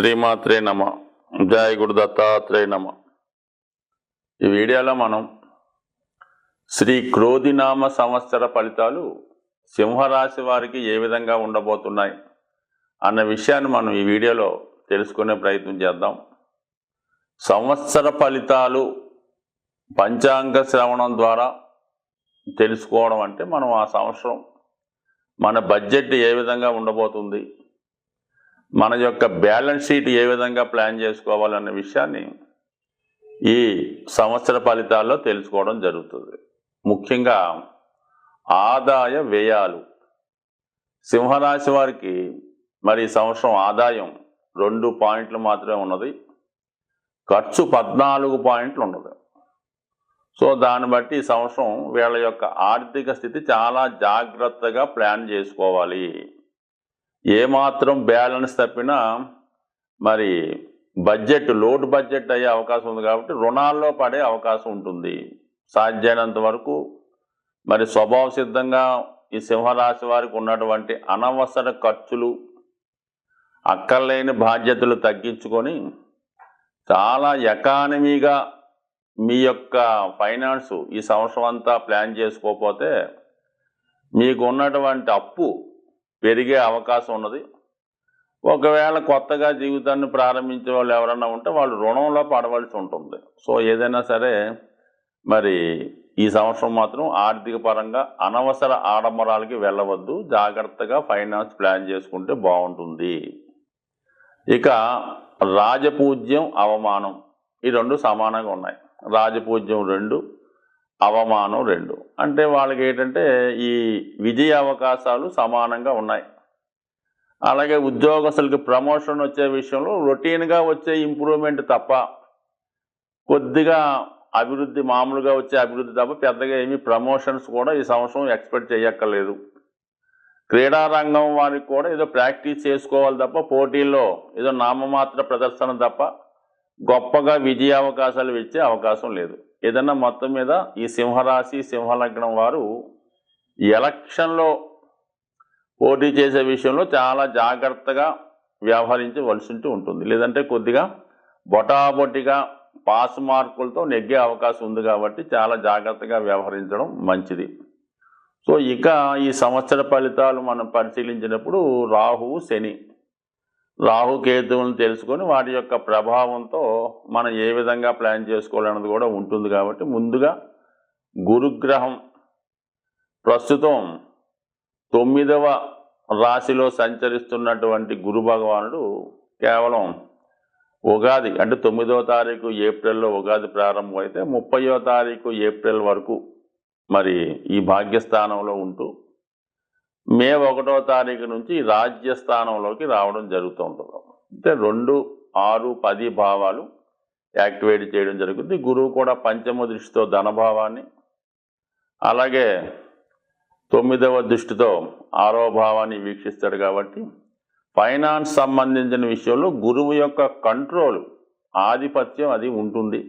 శ్రీమాత్రే నమ. జయ గురు దత్తాత్రేయ నమ. ఈ వీడియోలో మనం శ్రీ క్రోధినామ సంవత్సర ఫలితాలు సింహరాశి వారికి ఏ విధంగా ఉండబోతున్నాయి అన్న విషయాన్ని మనం ఈ వీడియోలో తెలుసుకునే ప్రయత్నం చేద్దాం. సంవత్సర ఫలితాలు పంచాంగ శ్రవణం ద్వారా తెలుసుకోవడం అంటే మనం ఆ సంవత్సరం మన బడ్జెట్ ఏ విధంగా ఉండబోతుంది, మన యొక్క బ్యాలెన్స్ షీట్ ఏ విధంగా ప్లాన్ చేసుకోవాలన్న విషయాన్ని ఈ సంవత్సర ఫలితాల్లో తెలుసుకోవడం జరుగుతుంది. ముఖ్యంగా ఆదాయ వ్యయాలు. సింహరాశి వారికి మరి ఈ సంవత్సరం ఆదాయం 2 పాయింట్లు మాత్రమే ఉన్నది, ఖర్చు 14 పాయింట్లు ఉన్నది. సో దాన్ని బట్టి ఈ సంవత్సరం వీళ్ళ యొక్క ఆర్థిక స్థితి చాలా జాగ్రత్తగా ప్లాన్ చేసుకోవాలి. ఏమాత్రం బ్యాలెన్స్ తప్పినా మరి లోడ్ బడ్జెట్ అయ్యే అవకాశం ఉంది కాబట్టి రుణాల్లో పడే అవకాశం ఉంటుంది. సాధ్యమైనంత వరకు మరి స్వభావ సిద్ధంగా ఈ సింహరాశి వారికి ఉన్నటువంటి అనవసర ఖర్చులు, అక్కర్లేని బాధ్యతలు తగ్గించుకొని చాలా ఎకానమీగా మీ యొక్క ఫైనాన్స్ ఈ సంవత్సరం అంతా ప్లాన్ చేసుకోకపోతే మీకు ఉన్నటువంటి అప్పు పెరిగే అవకాశం ఉన్నది. ఒకవేళ కొత్తగా జీవితాన్ని ప్రారంభించే వాళ్ళు ఎవరన్నా ఉంటే వాళ్ళు రుణంలో పడవలసి ఉంటుంది. సో ఏదైనా సరే మరి ఈ సంవత్సరం మాత్రం ఆర్థిక పరంగా అనవసర ఆడంబరాలకి వెళ్ళవద్దు, జాగ్రత్తగా ఫైనాన్స్ ప్లాన్ చేసుకుంటే బాగుంటుంది. ఇక రాజపూజ్యం, అవమానం ఈ రెండు సమానంగా ఉన్నాయి. రాజపూజ్యం 2, అవమానం 2. అంటే వాళ్ళకి ఏంటంటే ఈ విజయ అవకాశాలు సమానంగా ఉన్నాయి. అలాగే ఉద్యోగస్తులకి ప్రమోషన్ వచ్చే విషయంలో రొటీన్గా వచ్చే ఇంప్రూవ్మెంట్ తప్ప, కొద్దిగా అభివృద్ధి, మామూలుగా వచ్చే అభివృద్ధి తప్ప పెద్దగా ఏమీ ప్రమోషన్స్ కూడా ఈ సంవత్సరం ఎక్స్పెక్ట్ చేయక్కర్లేదు. క్రీడారంగం వారికి కూడా ఏదో ప్రాక్టీస్ చేసుకోవాలి తప్ప, పోటీల్లో ఏదో నామమాత్ర ప్రదర్శన తప్ప గొప్పగా విజయ అవకాశాలు ఇచ్చే అవకాశం లేదు. ఏదన్నా మొత్తం మీద ఈ సింహరాశి, సింహలగ్నం వారు ఎలక్షన్లో పోటీ చేసే విషయంలో చాలా జాగ్రత్తగా వ్యవహరించవలసి ఉంటుంది. లేదంటే కొద్దిగా బొటాబొటిగా పాస్ మార్కులతో నెగ్గే అవకాశం ఉంది కాబట్టి చాలా జాగ్రత్తగా వ్యవహరించడం మంచిది. సో ఇక ఈ సంవత్సర ఫలితాలు మనం పరిశీలించినప్పుడు రాహువు, శని, రాహుకేతువులను తెలుసుకొని వాటి యొక్క ప్రభావంతో మనం ఏ విధంగా ప్లాన్ చేసుకోవాలన్నది కూడా ఉంటుంది. కాబట్టి ముందుగా గురుగ్రహం ప్రస్తుతం 9వ రాశిలో సంచరిస్తున్నటువంటి గురు భగవానుడు కేవలం ఉగాది అంటే 9వ తారీఖు ఏప్రిల్లో ఉగాది ప్రారంభం అయితే 30వ తారీఖు ఏప్రిల్ వరకు మరి ఈ భాగ్యస్థానంలో ఉంటూ మే 1వ తారీఖు నుంచి రాజ్యస్థానంలోకి రావడం జరుగుతూ ఉంటుంది. అంటే 2, 6, 10 భావాలు యాక్టివేట్ చేయడం జరుగుతుంది. గురువు కూడా పంచమ దృష్టితో ధనభావాన్ని, అలాగే 9వ దృష్టితో 6వ భావాన్ని వీక్షిస్తాడు. కాబట్టి ఫైనాన్స్ సంబంధించిన విషయంలో గురువు యొక్క కంట్రోల్, ఆధిపత్యం అది ఉంటుంది.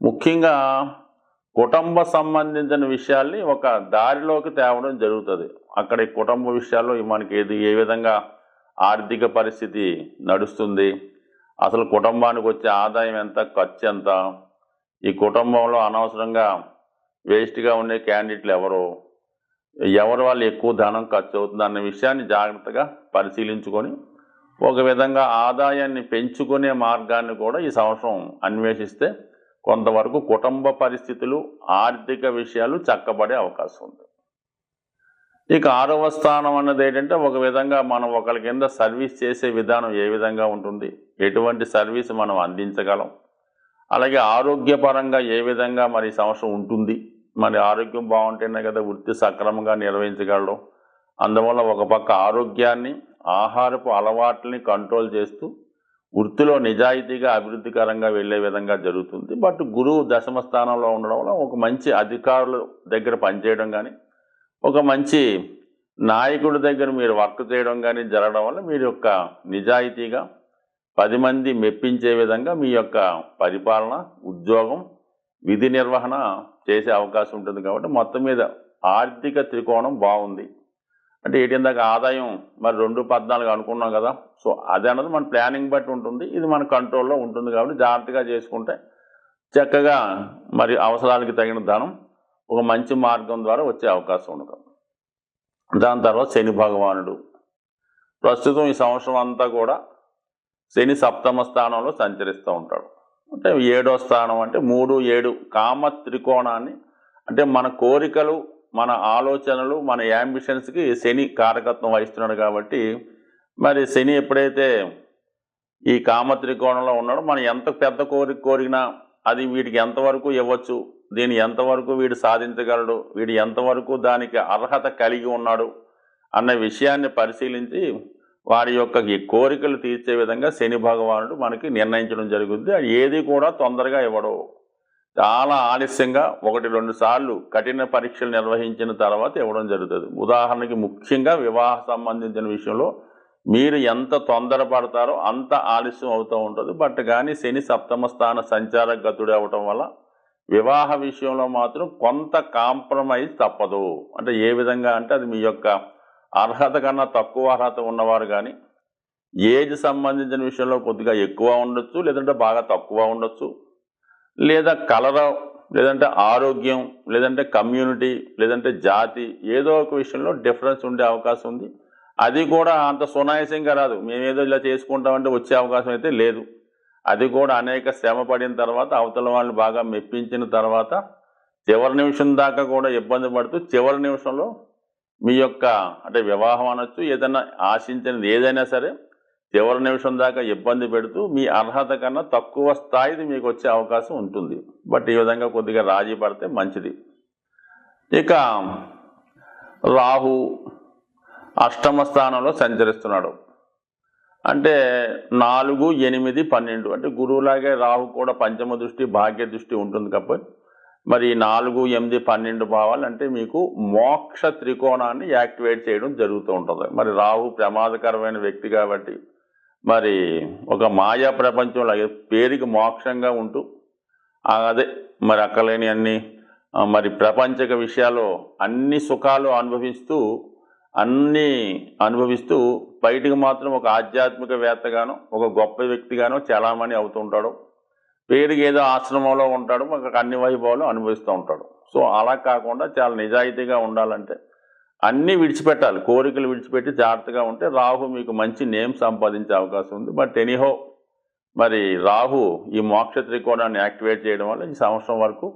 ముఖ్యంగా కుటుంబ సంబంధించిన విషయాల్ని ఒక దారిలోకి తేవడం జరుగుతుంది. అక్కడ ఈ కుటుంబ విషయాల్లో మనకి ఏ విధంగా ఆర్థిక పరిస్థితి నడుస్తుంది, అసలు కుటుంబానికి వచ్చే ఆదాయం ఎంత, ఖర్చు ఎంత, ఈ కుటుంబంలో అనవసరంగా వేస్ట్గా ఉండే క్యాండిడేట్లు ఎవరు వాళ్ళు ఎక్కువ ధనం ఖర్చు అవుతుంది అన్న విషయాన్ని జాగ్రత్తగా పరిశీలించుకొని ఒక విధంగా ఆదాయాన్ని పెంచుకునే మార్గాన్ని కూడా ఈ సంవత్సరం అన్వేషిస్తే కొంతవరకు కుటుంబ పరిస్థితులు, ఆర్థిక విషయాలు చక్కబడే అవకాశం ఉంది. ఇక 6వ స్థానం అన్నది ఏంటంటే ఒక విధంగా మనం ఒకరి కింద సర్వీస్ చేసే విధానం ఏ విధంగా ఉంటుంది, ఎటువంటి సర్వీస్ మనం అందించగలం, అలాగే ఆరోగ్యపరంగా ఏ విధంగా మరి సంవత్సరం ఉంటుంది. మరి ఆరోగ్యం బాగుంటేనే కదా వృత్తి సక్రమంగా నిర్వహించగలడం. అందువల్ల ఒక పక్క ఆరోగ్యాన్ని, ఆహారపు అలవాట్లని కంట్రోల్ చేస్తూ వృత్తిలో నిజాయితీగా అభివృద్ధికరంగా వెళ్ళే విధంగా జరుగుతుంది. బట్ గురువు దశమ స్థానంలో ఉండడం వల్ల ఒక మంచి అధికారుల దగ్గర పనిచేయడం కానీ, ఒక మంచి నాయకుడి దగ్గర మీరు వర్క్ చేయడం కానీ జరగడం వల్ల మీరు యొక్క నిజాయితీగా 10 మంది మెప్పించే విధంగా మీ యొక్క పరిపాలన, ఉద్యోగం, విధి నిర్వహణ చేసే అవకాశం ఉంటుంది. కాబట్టి మొత్తం మీద ఆర్థిక త్రికోణం బాగుంది. అంటే 18 దాకా ఆదాయం మరి 2.14 అనుకున్నాం కదా. సో అది అన్నది మన ప్లానింగ్ బట్టి ఉంటుంది, ఇది మన కంట్రోల్లో ఉంటుంది. కాబట్టి జాగ్రత్తగా చేసుకుంటే చక్కగా మరి అవసరాలకి తగిన ధనం ఒక మంచి మార్గం ద్వారా వచ్చే అవకాశం ఉండదు. దాని తర్వాత శని భగవానుడు ప్రస్తుతం ఈ సంవత్సరం అంతా కూడా శని సప్తమ స్థానంలో సంచరిస్తూ ఉంటాడు. అంటే 7వ స్థానం అంటే 3, 7 కామ త్రికోణాన్ని, అంటే మన కోరికలు, మన ఆలోచనలు, మన యాంబిషన్స్కి శని కారకత్వం వహిస్తున్నాడు. కాబట్టి మరి శని ఎప్పుడైతే ఈ కామ త్రికోణంలో ఉన్నాడో మనం ఎంత పెద్ద కోరినా అది వీడికి ఎంతవరకు ఇవ్వచ్చు, దీన్ని ఎంతవరకు వీడు సాధించగలడు, వీడు ఎంతవరకు దానికి అర్హత కలిగి ఉన్నాడు అన్న విషయాన్ని పరిశీలించి వారి యొక్క ఈ కోరికలు తీర్చే విధంగా శని భగవానుడు మనకి నిర్ణయించడం జరుగుతుంది. అది ఏది కూడా తొందరగా ఇవ్వడు, చాలా ఆలస్యంగా 1-2 సార్లు కఠిన పరీక్షలు నిర్వహించిన తర్వాత ఇవ్వడం జరుగుతుంది. ఉదాహరణకి ముఖ్యంగా వివాహ సంబంధించిన విషయంలో మీరు ఎంత తొందరపడతారో అంత ఆలస్యం అవుతూ ఉంటుంది. బట్ కానీ శని సప్తమ స్థాన సంచార గతుడు అవ్వటం వల్ల వివాహ విషయంలో మాత్రం కొంత కాంప్రమైజ్ తప్పదు. అంటే ఏ విధంగా అంటే అది మీ యొక్క అర్హత కన్నా తక్కువ అర్హత ఉన్నవారు కానీ, ఏజ్ సంబంధించిన విషయంలో కొద్దిగా ఎక్కువ ఉండొచ్చు, లేదంటే బాగా తక్కువ ఉండొచ్చు, లేదా కలర్, లేదంటే ఆరోగ్యం, లేదంటే కమ్యూనిటీ, లేదంటే జాతి, ఏదో ఒక విషయంలో డిఫరెన్స్ ఉండే అవకాశం ఉంది. అది కూడా అంత సునాయాసంగా రాదు, మేమేదో ఇలా చేసుకుంటామంటే వచ్చే అవకాశం అయితే లేదు. అది కూడా అనేక శ్రమ పడిన తర్వాత, అవతల వాళ్ళని బాగా మెప్పించిన తర్వాత, చివరి నిమిషం దాకా కూడా ఇబ్బంది పడుతూ చివరి నిమిషంలో మీ యొక్క అంటే వివాహం అనొచ్చు, ఏదైనా ఆశించినది ఏదైనా సరే చివరి నిమిషం దాకా ఇబ్బంది పెడుతూ మీ అర్హత కన్నా తక్కువ స్థాయిది మీకు వచ్చే అవకాశం ఉంటుంది. బట్ ఈ విధంగా కొద్దిగా రాజీ పడితే మంచిది. ఇక రాహు అష్టమ స్థానంలో సంచరిస్తున్నాడు. అంటే 4, 8, 12 అంటే గురువులాగే రాహు కూడా పంచమ దృష్టి, భాగ్య దృష్టి ఉంటుంది. కాబట్టి మరి 4, 8, 12 భావాలు అంటే మీకు మోక్ష త్రికోణాన్ని యాక్టివేట్ చేయడం జరుగుతూ ఉంటుంది. మరి రాహు ప్రమాదకరమైన వ్యక్తి కాబట్టి మరి ఒక మాయా ప్రపంచంలో పేరుకి మోక్షంగా ఉంటూ అదే మరి అక్కలేని అన్ని మరి ప్రపంచక విషయాల్లో అన్ని సుఖాలు అనుభవిస్తూ బయటికి మాత్రం ఒక ఆధ్యాత్మికవేత్తగానో ఒక గొప్ప వ్యక్తిగానో చలామణి అవుతూ ఉంటాడు. పేరుకి ఏదో ఆశ్రమంలో ఉంటాడు, మాకు అన్ని వైభవాలు అనుభవిస్తూ ఉంటాడు. సో అలా కాకుండా చాలా నిజాయితీగా ఉండాలంటే అన్నీ విడిచిపెట్టాలి, కోరికలు విడిచిపెట్టి జాగ్రత్తగా ఉంటే రాహు మీకు మంచి నేమ్ సంపాదించే అవకాశం ఉంది. బట్ ఎనీహో మరి రాహు ఈ మోక్ష త్రికోణాన్ని యాక్టివేట్ చేయడం వల్ల ఈ సంవత్సరం వరకు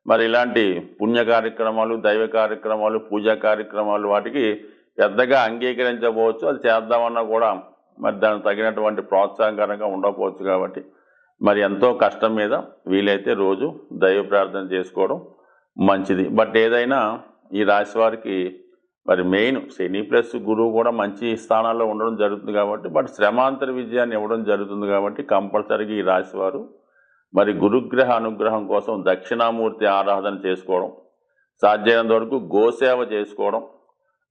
మరి ఇలాంటి పుణ్య కార్యక్రమాలు, దైవ కార్యక్రమాలు, పూజా కార్యక్రమాలు వాటికి పెద్దగా అంగీకరించకపోవచ్చు. అది చేద్దామన్నా కూడా మరి దానికి తగినటువంటి ప్రోత్సాహకరంగా ఉండకపోవచ్చు. కాబట్టి మరి ఎంతో కష్టం మీద వీలైతే రోజు దైవ ప్రార్థన చేసుకోవడం మంచిది. బట్ ఏదైనా ఈ రాశి వారికి మరి మెయిన్ శని ప్లస్ గురువు కూడా మంచి స్థానాల్లో ఉండడం జరుగుతుంది. కాబట్టి బట్ శ్రమాంతర విజయాన్ని ఇవ్వడం జరుగుతుంది. కాబట్టి కంపల్సరీగా ఈ రాశి వారు మరి గురుగ్రహ అనుగ్రహం కోసం దక్షిణామూర్తి ఆరాధన చేసుకోవడం, సాధ్యమైనంత వరకు గోసేవ చేసుకోవడం,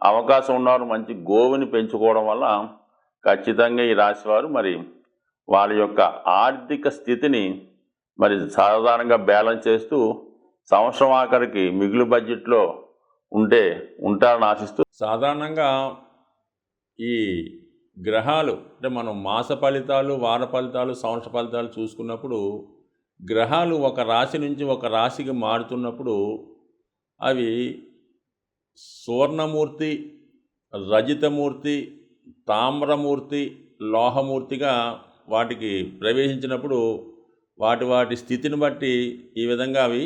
అవకాశం ఉన్నవారు మంచి గోవుని పెంచుకోవడం వల్ల ఖచ్చితంగా ఈ రాశివారు మరి వాళ్ళ యొక్క ఆర్థిక స్థితిని మరి సాధారణంగా బ్యాలెన్స్ చేస్తూ సంవత్సరం ఆఖరికి మిగులు బడ్జెట్లో ఉంటారని ఆశిస్తూ, సాధారణంగా ఈ గ్రహాలు అంటే మనం మాస ఫలితాలు, వార ఫలితాలు, సంవత్సర ఫలితాలు చూసుకున్నప్పుడు గ్రహాలు ఒక రాశి నుంచి ఒక రాశికి మారుతున్నప్పుడు అవి సువర్ణమూర్తి, రజితమూర్తి, తామ్రమూర్తి, లోహమూర్తిగా వాటికి ప్రవేశించినప్పుడు వాటి స్థితిని బట్టి ఈ విధంగా అవి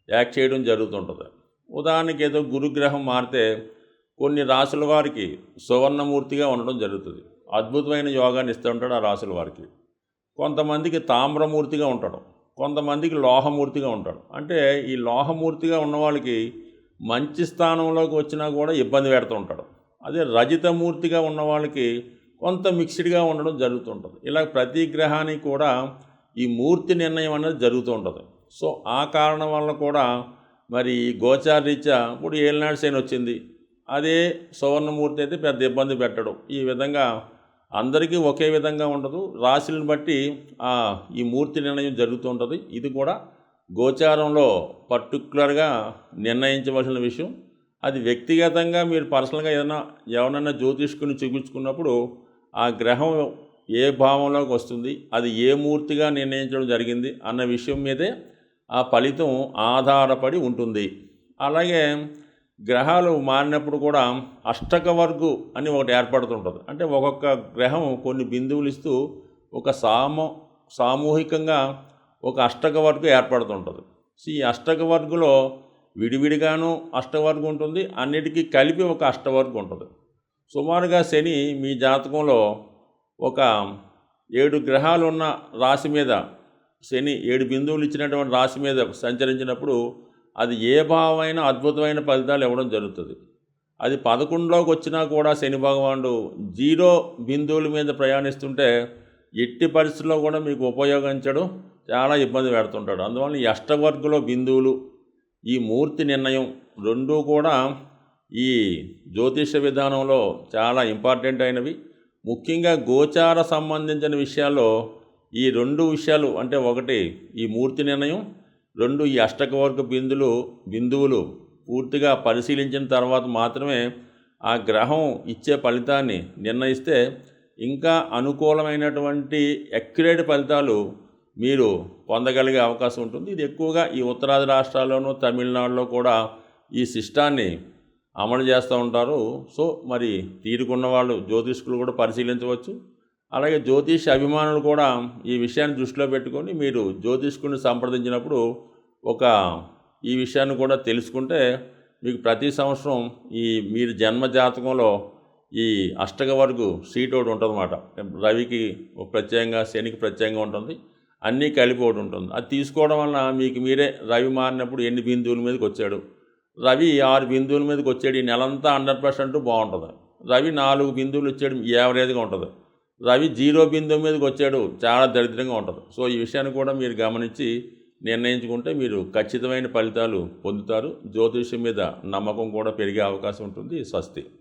యాక్ట్ చేయడం జరుగుతుంటుంది. ఉదాహరణకి ఏదో గురుగ్రహం మారితే కొన్ని రాశుల వారికి సువర్ణమూర్తిగా ఉండడం జరుగుతుంది, అద్భుతమైన యోగాన్ని ఇస్తూ ఉంటాడు ఆ రాశుల వారికి. కొంతమందికి తామ్రమూర్తిగా ఉంటాడు, కొంతమందికి లోహమూర్తిగా ఉంటాడు. అంటే ఈ లోహమూర్తిగా ఉన్న వాళ్ళకి మంచి స్థానంలోకి వచ్చినా కూడా ఇబ్బంది పెడుతూ ఉంటాడు. అదే రజితమూర్తిగా ఉన్న వాళ్ళకి కొంత మిక్స్డ్గా ఉండడం జరుగుతుంటుంది. ఇలా ప్రతి గ్రహానికి కూడా ఈ మూర్తి నిర్ణయం అనేది జరుగుతూ ఉంటుంది. సో ఆ కారణం వల్ల కూడా మరి గోచారరీత్యా ఇప్పుడు ఏలినాడు శని వచ్చింది, అదే సువర్ణమూర్తి అయితే పెద్ద ఇబ్బంది పెట్టడం. ఈ విధంగా అందరికీ ఒకే విధంగా ఉండదు, రాశులను బట్టి ఈ మూర్తి నిర్ణయం జరుగుతూ ఉంటుంది. ఇది కూడా గోచారంలో పర్టికులర్గా నిర్ణయించవలసిన విషయం. అది వ్యక్తిగతంగా మీరు పర్సనల్గా ఎవరన్నా జ్యోతిష్కుని చూపించుకున్నప్పుడు ఆ గ్రహం ఏ భావంలోకి వస్తుంది, అది ఏ మూర్తిగా నిర్ణయించడం జరిగింది అన్న విషయం మీదే ఆ ఫలితం ఆధారపడి ఉంటుంది. అలాగే గ్రహాలు మారినప్పుడు కూడా అష్టక వర్గు అని ఒకటి ఏర్పడుతుంటుంది. అంటే ఒక్కొక్క గ్రహం కొన్ని బిందువులు ఇస్తూ ఒక సామూహికంగా ఒక అష్టక వర్గు ఏర్పడుతుంటుంది. సో ఈ అష్టక వర్గులో విడివిడిగాను అష్టవర్గం ఉంటుంది, అన్నిటికీ కలిపి ఒక అష్టవర్గం ఉంటుంది. సుమారుగా శని మీ జాతకంలో ఒక 7 గ్రహాలు ఉన్న రాశి మీద, శని 7 బిందువులు ఇచ్చినటువంటి రాశి మీద సంచరించినప్పుడు అది ఏ భావమైనా అద్భుతమైన ఫలితాలు ఇవ్వడం జరుగుతుంది. అది 11లోకి వచ్చినా కూడా శని భగవానుడు 0 బిందువుల మీద ప్రయాణిస్తుంటే ఎట్టి పరిస్థితుల్లో కూడా మీకు ఉపయోగించడం చాలా ఇబ్బంది పెడుతుంటాడు. అందువల్ల ఈ అష్టవర్గంలో బిందువులు, ఈ మూర్తి నిర్ణయం రెండూ కూడా ఈ జ్యోతిష విధానంలో చాలా ఇంపార్టెంట్ అయినవి. ముఖ్యంగా గోచార సంబంధించిన విషయాల్లో ఈ 2 విషయాలు, అంటే ఒకటి ఈ మూర్తి నిర్ణయం, 2 ఈ అష్టకవర్గ బిందువులు పూర్తిగా పరిశీలించిన తర్వాత మాత్రమే ఆ గ్రహం ఇచ్చే ఫలితాన్ని నిర్ణయిస్తే ఇంకా అనుకూలమైనటువంటి అక్యురేట్ ఫలితాలు మీరు పొందగలిగే అవకాశం ఉంటుంది. ఇది ఎక్కువగా ఈ ఉత్తరాది రాష్ట్రాల్లోనూ తమిళనాడులో కూడా ఈ సిస్టాన్ని అమలు చేస్తూ ఉంటారు. సో మరి తీరుకున్న వాళ్ళు జ్యోతిష్కులు కూడా పరిశీలించవచ్చు. అలాగే జ్యోతిష్ అభిమానులు కూడా ఈ విషయాన్ని దృష్టిలో పెట్టుకొని మీరు జ్యోతిష్కుని సంప్రదించినప్పుడు ఈ విషయాన్ని కూడా తెలుసుకుంటే మీకు ప్రతి సంవత్సరం మీరు జన్మ జాతకంలో ఈ అష్టక వర్గు సీట్ ఒకటి ఉంటుంది అన్నమాట. రవికి ప్రత్యేకంగా, శనికి ప్రత్యేకంగా ఉంటుంది, అన్నీ కలిపి ఒకటి ఉంటుంది. అది తీసుకోవడం వలన మీకు మీరే రవి మారినప్పుడు ఎన్ని బిందువుల మీదకి వచ్చాడు, రవి 6 బిందువుల మీదకి వచ్చాడు, ఈ నెలంతా 100% బాగుంటుంది. రవి 4 బిందువులు వచ్చాడు, యావరేజ్గా ఉంటుంది. రవి 0 బిందువు మీదకి వచ్చాడు, చాలా దరిద్రంగా ఉంటుంది. సో ఈ విషయాన్ని కూడా మీరు గమనించి నిర్ణయించుకుంటే మీరు ఖచ్చితమైన ఫలితాలు పొందుతారు. జ్యోతిష్యం మీద నమ్మకం కూడా పెరిగే అవకాశం ఉంటుంది. స్వస్తి.